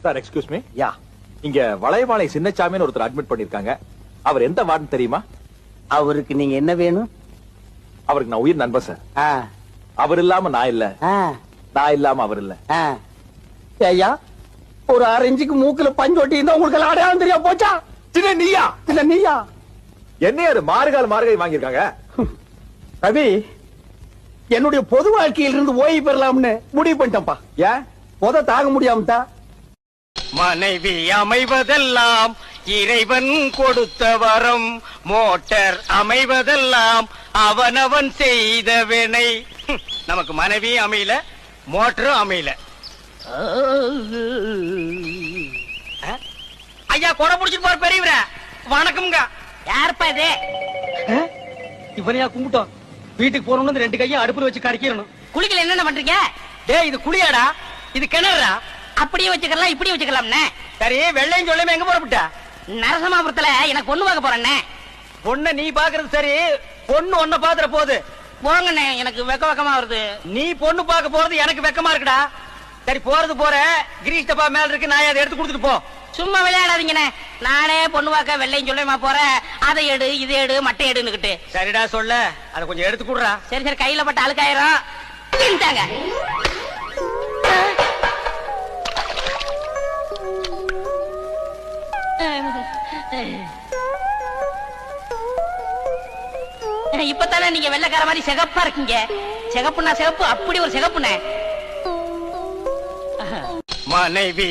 Sir excuse me. யா, இங்க வளையமாலை சின்னசாமின்னு ஒருத்தர் admit பண்ணிருக்காங்க. அவர் எந்த வார்டு தெரியுமா? அவருக்கு நீங்க என்ன வேணும்? அவருக்கு நான் உயிர் நண்பன் சார். ஆ, அவர் இல்லாம நான் இல்ல, ஆ, நான் இல்லாம அவர் இல்ல. ஆ. ஐயா, ஒரு 6 இன்ச்சுக்கு மூக்குல பஞ்சோட்டி இருந்தா உங்களுக்கு எல்லாம் அடையாளம் தெரியா போச்சா? சின்ன நீயா? இல்ல நீயா? என்ன யாரு மார்கால் மார்கை வாங்கியிருக்காங்க? ரவி, என்னுடைய பொது வாழ்க்கையில இருந்து ஓய்வு பெறலாம்னு முடிவு பண்ணிட்டேன்ப்பா. ஏன்? தாங்க முடியாமட்டா. மனைவி அமைவதெல்லாம் இறைவன் கொடுத்த வரம், மோட்டார் அமைவதெல்லாம் அவனவன் செய்த வினை. நமக்கு மனைவி அமையல, மோட்டரும் அமையல. ஐயா கொடை புடிச்சிட்டு போற பெரியவர வணக்கம்ங்க. யாருப்பா இது? இவனையா கும்பிட்டோம். வீட்டுக்கு போறோம்னு 2 கையும் அடுப்புல வச்சு கரைக்கணும். குளிக்கல என்னென்ன பண்றீங்க? டேய், இது குளியாடா, இது கிணறா. அப்படியே வச்சுக்கலாம், இப்படியே வச்சுக்கலாம்ண்ணே. சரி, வெள்ளையும் சொல்லாம எங்க போறப்பட்ட? நரசமாபுரத்துல எனக்கு பொண்ணு பார்க்க போறேன்னே. பொண்ண நீ பாக்குறது சரி, பொண்ணு ஒன்ன பாத்துற போகுது. போங்கண்ணே, எனக்கு வெக்கமா வருது. நீ பொண்ணு பார்க்க போறது எனக்கு வெக்கமா இருக்குடா. சரி, போறது போற. கிரீஷ் டப்பா மேல இருக்கு, நான் அதை எடுத்து கொடுத்துட்டு போ. சும்மா விளையாடாதீங்கண்ணே. நானே பொண்ணு பார்க்க வெள்ளையும் சொல்லுமா போறேன். அதை எடு, இதை எடு, மட்டை எடுன்னுகிட்டு. சரிடா, சொல்ல அதை கொஞ்சம் எடுத்து கொடுறா. சரி சரி, கையில பட்ட அழுக்காயிரம். தின்ட்டாங்க. இப்பதானே நீங்க வெள்ளைக்கார மாதிரி சிகப்பா இருக்கீங்க. சிகப்புனா சிகப்பு, அப்படி ஒரு சிகப்புண்ணே. மனைவி